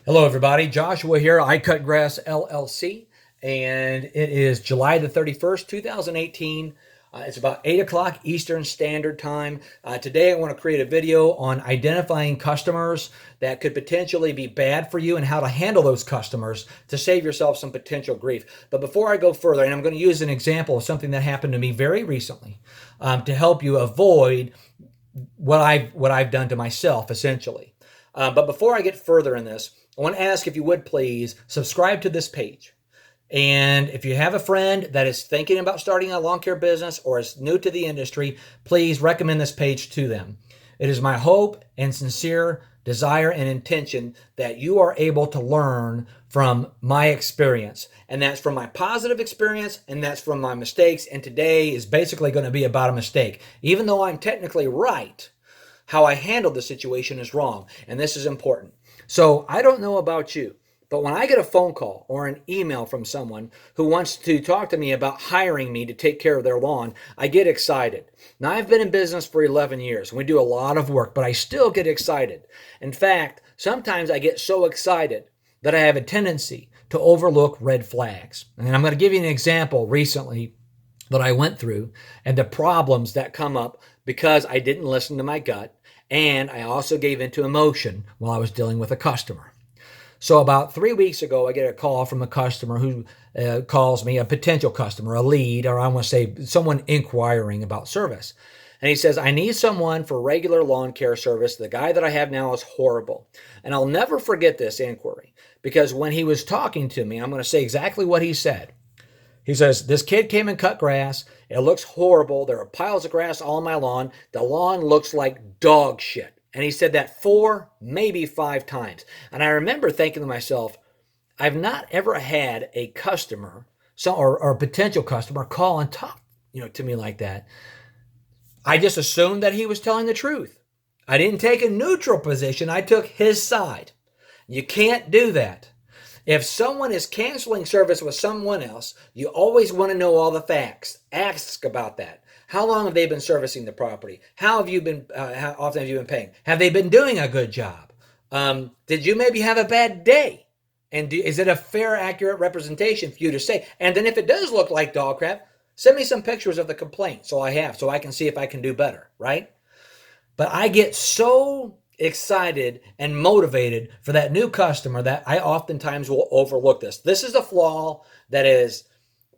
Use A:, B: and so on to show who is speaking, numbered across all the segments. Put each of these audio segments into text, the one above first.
A: Hello, everybody. Joshua here, I Cut Grass LLC, and it is July the 31st, 2018. It's about 8 o'clock Eastern Standard Time. Today, I want to create a video on identifying customers that could potentially be bad for you and how to handle those customers to save yourself some potential grief. But before I go further, and I'm going to use an example of something that happened to me very recently to help you avoid what I've done to myself, essentially. But before I get further in this, I want to ask if you would please subscribe to this page. And if you have a friend that is thinking about starting a lawn care business or is new to the industry, please recommend this page to them. It is my hope and sincere desire and intention that you are able to learn from my experience. And that's from my positive experience and that's from my mistakes. And today is basically going to be about a mistake. Even though I'm technically right, how I handled the situation is wrong. And this is important. So I don't know about you, but when I get a phone call or an email from someone who wants to talk to me about hiring me to take care of their lawn, I get excited. Now, I've been in business for 11 years and we do a lot of work, but I still get excited. In fact, sometimes I get so excited that I have a tendency to overlook red flags. And I'm going to give you an example recently that I went through and the problems that come up because I didn't listen to my gut. And I also gave into emotion while I was dealing with a customer. So about 3 weeks ago, I get a call from a customer who calls me, a potential customer, a lead, or I want to say someone inquiring about service. And he says, I need someone for regular lawn care service. The guy that I have now is horrible. And I'll never forget this inquiry because when he was talking to me, I'm going to say exactly what he said. He says, this kid came and cut grass. It looks horrible. There are piles of grass all on my lawn. The lawn looks like dog shit. And he said that 4, maybe 5 times. And I remember thinking to myself, I've not ever had a customer or a potential customer call and talk, to me like that. I just assumed that he was telling the truth. I didn't take a neutral position. I took his side. You can't do that. If someone is canceling service with someone else, you always want to know all the facts. Ask about that. How long have they been servicing the property? How often have you been paying? Have they been doing a good job? Did you maybe have a bad day? And is it a fair, accurate representation for you to say? And then if it does look like dog crap, send me some pictures of the complaint so I can see if I can do better, right? But I get so excited and motivated for that new customer that I oftentimes will overlook this. This is a flaw that has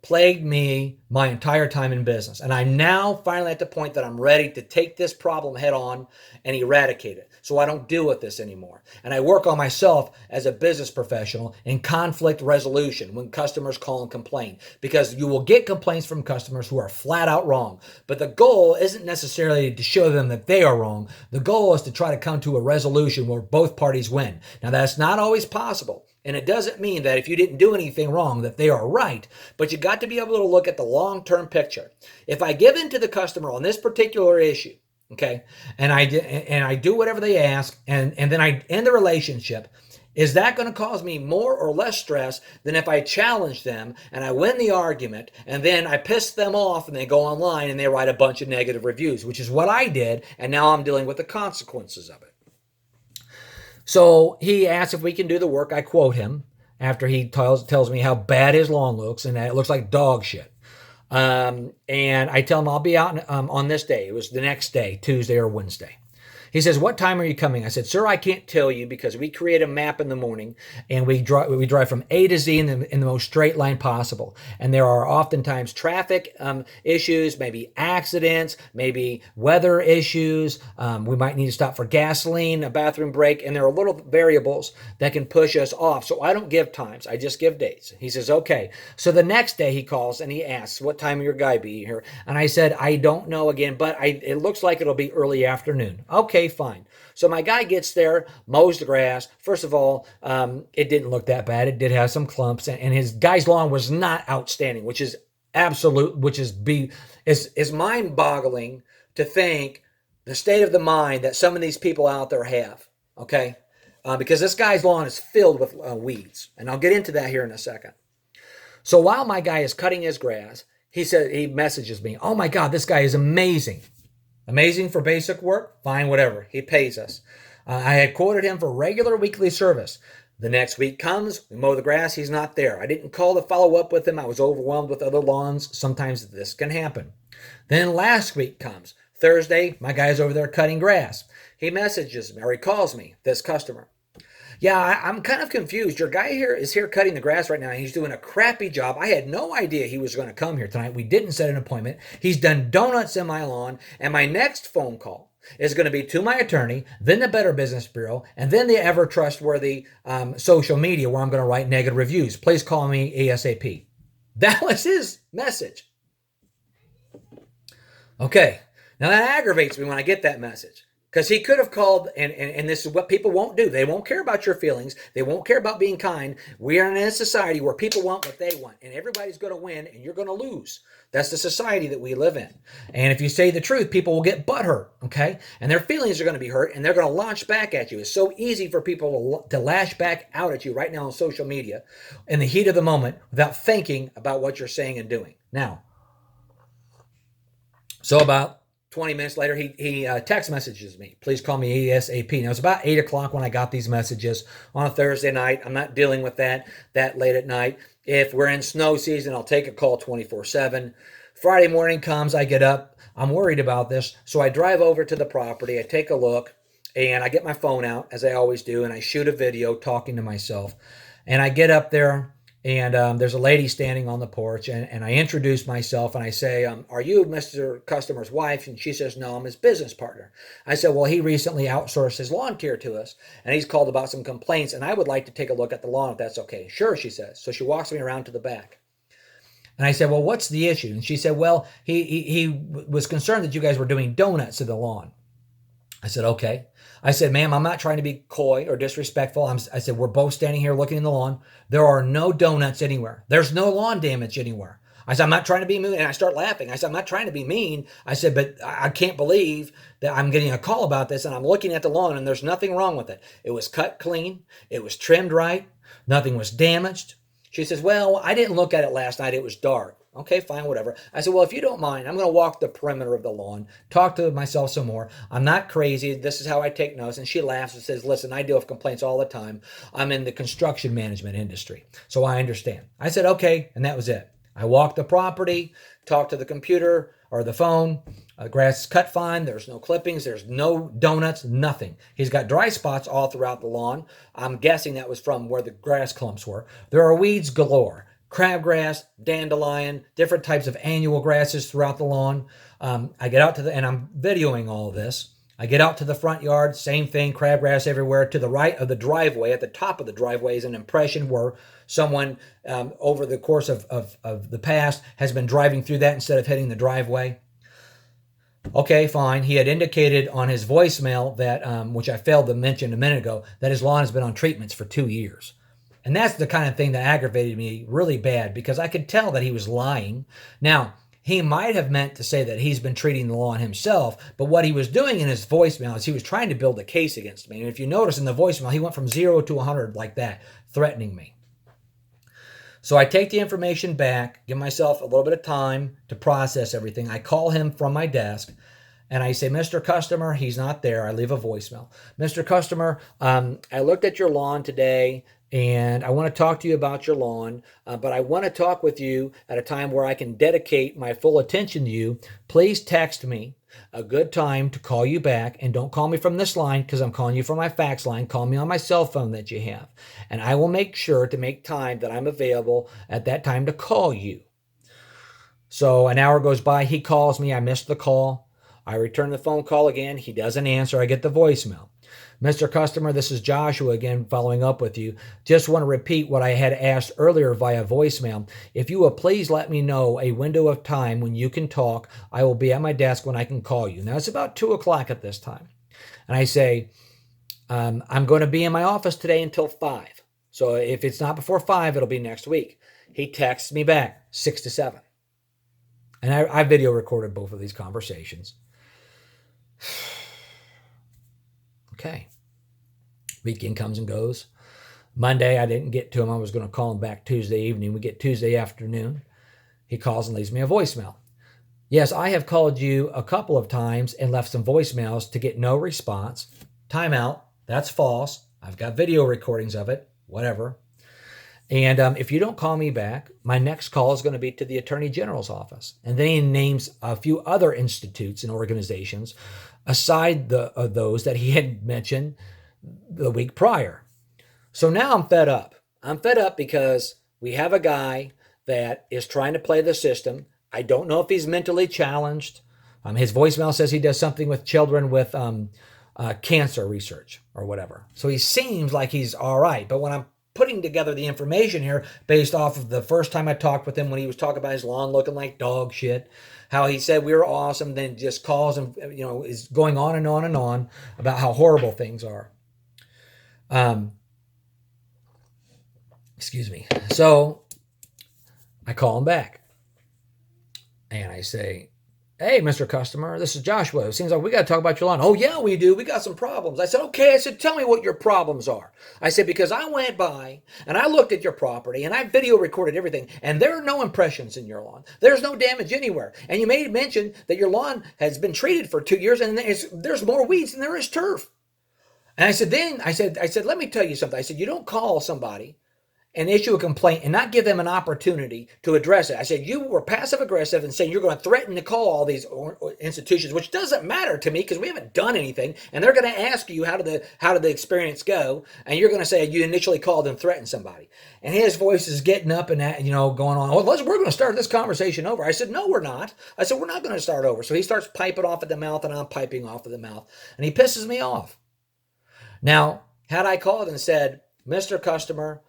A: plagued me my entire time in business. And I'm now finally at the point that I'm ready to take this problem head on and eradicate it so I don't deal with this anymore. And I work on myself as a business professional in conflict resolution when customers call and complain, because you will get complaints from customers who are flat out wrong. But the goal isn't necessarily to show them that they are wrong. The goal is to try to come to a resolution where both parties win. Now, that's not always possible. And it doesn't mean that if you didn't do anything wrong that they are right, but you got to be able to look at the long-term picture. If I give in to the customer on this particular issue, okay, and I do whatever they ask, and then I end the relationship, is that going to cause me more or less stress than if I challenge them and I win the argument and then I piss them off and they go online and they write a bunch of negative reviews, which is what I did, and now I'm dealing with the consequences of it. So he asks if we can do the work. I quote him after he tells me how bad his lawn looks and that it looks like dog shit. And I tell him I'll be out on this day. It was the next day, Tuesday or Wednesday. He says, what time are you coming? I said, sir, I can't tell you because we create a map in the morning and we drive from A to Z in the most straight line possible. And there are oftentimes traffic issues, maybe accidents, maybe weather issues. We might need to stop for gasoline, a bathroom break. And there are little variables that can push us off. So I don't give times. I just give dates. He says, okay. So the next day he calls and he asks, what time will your guy be here? And I said, I don't know again, but it looks like it'll be early afternoon. Okay, fine. So my guy gets there, mows the grass. First of all, it didn't look that bad. It did have some clumps, and his guy's lawn was not outstanding, which is mind-boggling to think the state of the mind that some of these people out there have. Okay, because this guy's lawn is filled with weeds, and I'll get into that here in a second. So while my guy is cutting his grass, he messages me, "Oh my God, this guy is amazing." Amazing for basic work? Fine, whatever. He pays us. I had quoted him for regular weekly service. The next week comes, we mow the grass, he's not there. I didn't call to follow up with him. I was overwhelmed with other lawns. Sometimes this can happen. Then last week comes, Thursday, my guy's over there cutting grass. He messages me or he calls me, this customer. Yeah, I'm kind of confused. Your guy here is here cutting the grass right now, and he's doing a crappy job. I had no idea he was going to come here tonight. We didn't set an appointment. He's done donuts in my lawn, and my next phone call is going to be to my attorney, then the Better Business Bureau, and then the ever trustworthy social media where I'm going to write negative reviews. Please call me ASAP. That was his message. Okay, now that aggravates me when I get that message. Because he could have called, and this is what people won't do. They won't care about your feelings. They won't care about being kind. We are in a society where people want what they want, and everybody's going to win, and you're going to lose. That's the society that we live in. And if you say the truth, people will get butthurt, okay? And their feelings are going to be hurt, and they're going to launch back at you. It's so easy for people to lash back out at you right now on social media in the heat of the moment without thinking about what you're saying and doing. Now, so about 20 minutes later, he text messages me. Please call me ASAP. Now, it's about 8 o'clock when I got these messages on a Thursday night. I'm not dealing with that late at night. If we're in snow season, I'll take a call 24/7. Friday morning comes, I get up. I'm worried about this. So I drive over to the property. I take a look, and I get my phone out, as I always do, and I shoot a video talking to myself. And I get up there, and there's a lady standing on the porch, and I introduce myself, and I say, are you Mr. Customer's wife? And she says, no, I'm his business partner. I said, well, he recently outsourced his lawn care to us, and he's called about some complaints, and I would like to take a look at the lawn if that's okay. Sure, she says. So she walks me around to the back. And I said, well, what's the issue? And she said, well, he was concerned that you guys were doing donuts to the lawn. I said, okay. I said, ma'am, I'm not trying to be coy or disrespectful. I said, we're both standing here looking in the lawn. There are no donuts anywhere. There's no lawn damage anywhere. I said, I'm not trying to be mean. And I start laughing. I said, I'm not trying to be mean. I said, but I can't believe that I'm getting a call about this, and I'm looking at the lawn, and there's nothing wrong with it. It was cut clean. It was trimmed right. Nothing was damaged. She says, well, I didn't look at it last night. It was dark. Okay, fine, whatever. I said, well, if you don't mind, I'm going to walk the perimeter of the lawn, talk to myself some more. I'm not crazy. This is how I take notes. And she laughs and says, listen, I deal with complaints all the time. I'm in the construction management industry, so I understand. I said, okay, and that was it. I walked the property, talked to the computer or the phone. The grass is cut fine. There's no clippings. There's no donuts, nothing. He's got dry spots all throughout the lawn. I'm guessing that was from where the grass clumps were. There are weeds galore. Crabgrass, dandelion, different types of annual grasses throughout the lawn. I get out and I'm videoing all of this. I get out to the front yard, same thing, crabgrass everywhere. To the right of the driveway, at the top of the driveway, is an impression where someone over the course of the past has been driving through that instead of hitting the driveway. Okay, fine. He had indicated on his voicemail that, which I failed to mention a minute ago, that his lawn has been on treatments for 2 years. And that's the kind of thing that aggravated me really bad, because I could tell that he was lying. Now, he might have meant to say that he's been treating the lawn himself, but what he was doing in his voicemail is he was trying to build a case against me. And if you notice in the voicemail, he went from 0 to 100 like that, threatening me. So I take the information back, give myself a little bit of time to process everything. I call him from my desk, and I say, Mr. Customer, he's not there. I leave a voicemail. Mr. Customer, I looked at your lawn today, and I want to talk to you about your lawn, but I want to talk with you at a time where I can dedicate my full attention to you. Please text me a good time to call you back, and don't call me from this line because I'm calling you from my fax line. Call me on my cell phone that you have, and I will make sure to make time that I'm available at that time to call you. So an hour goes by. He calls me. I missed the call. I return the phone call again. He doesn't answer. I get the voicemail. Mr. Customer, this is Joshua again following up with you. Just want to repeat what I had asked earlier via voicemail. If you will please let me know a window of time when you can talk, I will be at my desk when I can call you. Now it's about 2 o'clock at this time. And I say, I'm going to be in my office today until 5. So if it's not before 5, it'll be next week. He texts me back 6 to 7. And I video recorded both of these conversations. Okay. Weekend comes and goes. Monday, I didn't get to him. I was going to call him back Tuesday evening. We get Tuesday afternoon. He calls and leaves me a voicemail. Yes, I have called you a couple of times and left some voicemails to get no response. Timeout. That's false. I've got video recordings of it. whatever. And if you don't call me back, my next call is going to be to the Attorney General's office. And then he names a few other institutes and organizations aside those that he had mentioned the week prior. So now I'm fed up. I'm fed up because we have a guy that is trying to play the system. I don't know if he's mentally challenged. His voicemail says he does something with children with cancer research or whatever. So he seems like he's all right. But when I'm putting together the information here based off of the first time I talked with him when he was talking about his lawn looking like dog shit, how he said we were awesome, then just calls and is going on and on and on about how horrible things are. Excuse me. So I call him back and I say, "Hey, Mr. Customer, this is Joshua. It seems like we got to talk about your lawn." "Oh, yeah, we do. We got some problems." I said, "Okay." I said, "Tell me what your problems are." I said, "Because I went by and I looked at your property and I video recorded everything and there are no impressions in your lawn. There's no damage anywhere. And you made mention that your lawn has been treated for 2 years and there's more weeds than there is turf." And I said, "Let me tell you something." I said, "You don't call somebody and issue a complaint and not give them an opportunity to address it." I said, "You were passive aggressive and saying you're going to threaten to call all these institutions, which doesn't matter to me because we haven't done anything. And they're going to ask you how did the experience go? And you're going to say you initially called and threatened somebody." And his voice is getting up and that, going on. "Well, we're going to start this conversation over." I said, "No, we're not." I said, "We're not going to start over." So he starts piping off at the mouth and I'm piping off at the mouth and he pisses me off. Now, had I called and said, "Mr. Customer,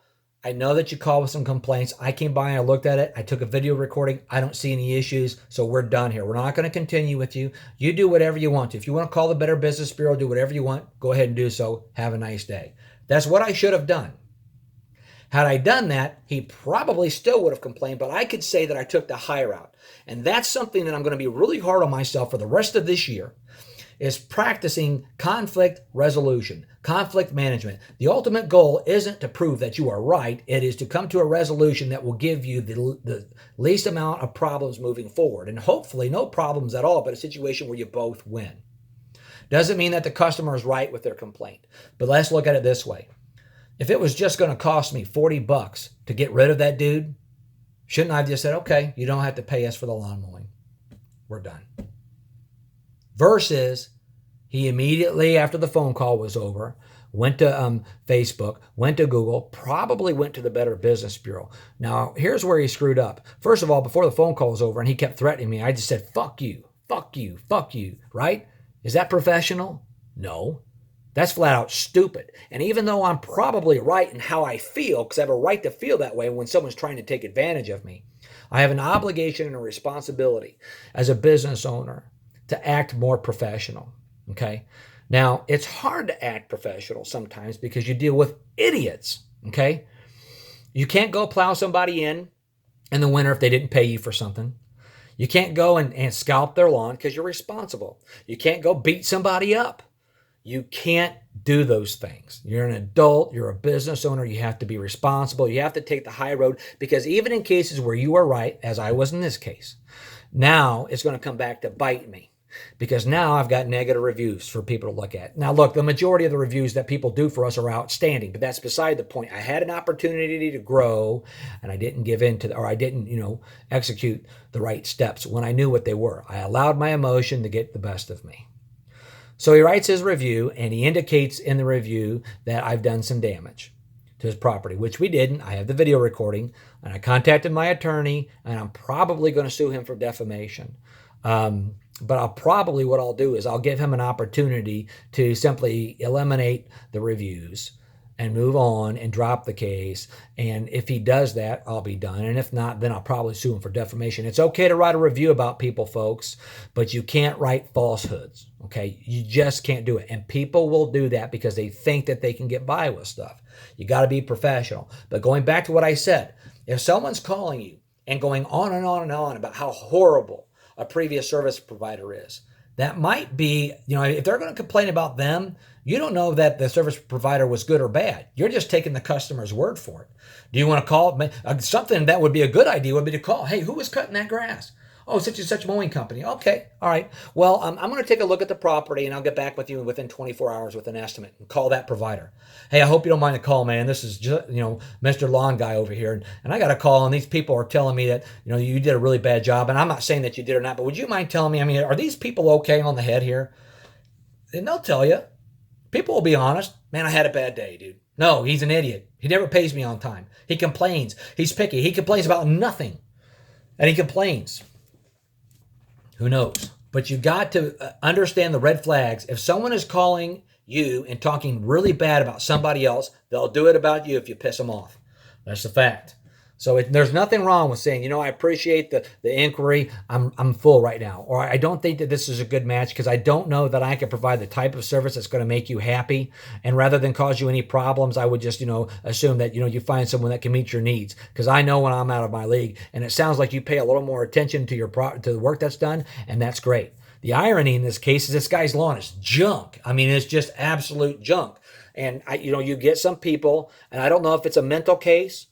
A: I know that you called with some complaints. I came by and I looked at it. I took a video recording. I don't see any issues. So we're done here. We're not going to continue with you. You do whatever you want to. If you want to call the Better Business Bureau, do whatever you want. Go ahead and do so. Have a nice day." That's what I should have done. Had I done that, he probably still would have complained, but I could say that I took the high route. And that's something that I'm going to be really hard on myself for the rest of this year, is practicing conflict resolution, conflict management. The ultimate goal isn't to prove that you are right. It is to come to a resolution that will give you the least amount of problems moving forward. And hopefully no problems at all, but a situation where you both win. Doesn't mean that the customer is right with their complaint. But let's look at it this way. If it was just going to cost me $40 to get rid of that dude, shouldn't I have just said, "Okay, you don't have to pay us for the lawn mowing. We're done." Versus he immediately after the phone call was over, went to Facebook, went to Google, probably went to the Better Business Bureau. Now, here's where he screwed up. First of all, before the phone call was over and he kept threatening me, I just said, "Fuck you, fuck you, fuck you," right? Is that professional? No. That's flat out stupid. And even though I'm probably right in how I feel, because I have a right to feel that way when someone's trying to take advantage of me, I have an obligation and a responsibility as a business owner to act more professional, okay? Now, it's hard to act professional sometimes because you deal with idiots, okay? You can't go plow somebody in the winter if they didn't pay you for something. You can't go and scalp their lawn because you're responsible. You can't go beat somebody up. You can't do those things. You're an adult. You're a business owner. You have to be responsible. You have to take the high road because even in cases where you are right, as I was in this case, now it's going to come back to bite me. Because now I've got negative reviews for people to look at. Now, look, the majority of the reviews that people do for us are outstanding, but that's beside the point. I had an opportunity to grow, and I didn't give in to, or I didn't, execute the right steps when I knew what they were. I allowed my emotion to get the best of me. So he writes his review, and he indicates in the review that I've done some damage to his property, which we didn't. I have the video recording, and I contacted my attorney, and I'm probably going to sue him for defamation. But what I'll do is I'll give him an opportunity to simply eliminate the reviews and move on and drop the case. And if he does that, I'll be done. And if not, then I'll probably sue him for defamation. It's okay to write a review about people, folks, but you can't write falsehoods, okay? You just can't do it. And people will do that because they think that they can get by with stuff. You got to be professional. But going back to what I said, if someone's calling you and going on and on and on about how horrible a previous service provider is, that might be, if they're going to complain about them, you don't know that the service provider was good or bad. You're just taking the customer's word for it. Do you want to call? Something that would be a good idea would be to call, "Hey, who was cutting that grass?" Oh, such and such mowing company. Okay, all right. Well, I'm going to take a look at the property, and I'll get back with you within 24 hours with an estimate and call that provider. Hey, I hope you don't mind the call, man. This is just, Mr. Lawn Guy over here, and I got a call, and these people are telling me that, you did a really bad job, and I'm not saying that you did or not, but would you mind telling me, are these people okay on the head here? And they'll tell you. People will be honest. Man, I had a bad day, dude. No, he's an idiot. He never pays me on time. He complains. He's picky. He complains about nothing. And he complains. Who knows? But you got to understand the red flags. If someone is calling you and talking really bad about somebody else, they'll do it about you if you piss them off. That's the fact. So there's nothing wrong with saying, I appreciate the inquiry. I'm full right now. Or I don't think that this is a good match because I don't know that I can provide the type of service that's going to make you happy. And rather than cause you any problems, I would just, assume that, you find someone that can meet your needs. Because I know when I'm out of my league, and it sounds like you pay a little more attention to to the work that's done, and that's great. The irony in this case is this guy's lawn is junk. it's just absolute junk. And you get some people, and I don't know if it's a mental case,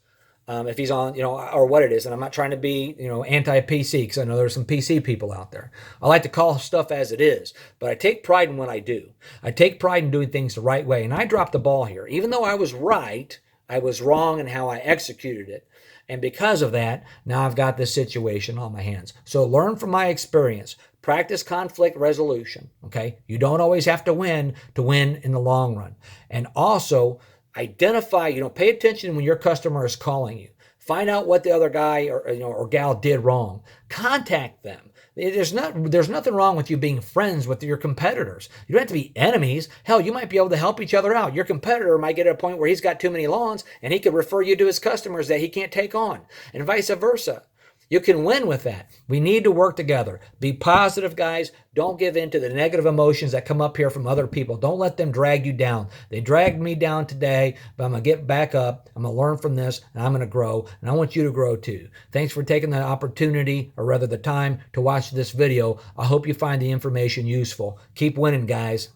A: if he's on, or what it is. And I'm not trying to be, anti-PC because I know there's some PC people out there. I like to call stuff as it is, but I take pride in what I do. I take pride in doing things the right way. And I dropped the ball here. Even though I was right, I was wrong in how I executed it. And because of that, now I've got this situation on my hands. So learn from my experience. Practice conflict resolution, okay? You don't always have to win in the long run. And also, identify, pay attention when your customer is calling you. Find out what the other guy or gal did wrong. Contact them. There's nothing wrong with you being friends with your competitors. You don't have to be enemies. Hell, you might be able to help each other out. Your competitor might get at a point where he's got too many lawns and he could refer you to his customers that he can't take on, and vice versa. You can win with that. We need to work together. Be positive, guys. Don't give in to the negative emotions that come up here from other people. Don't let them drag you down. They dragged me down today, but I'm going to get back up. I'm going to learn from this, and I'm going to grow, and I want you to grow too. Thanks for taking the opportunity, or rather the time, to watch this video. I hope you find the information useful. Keep winning, guys.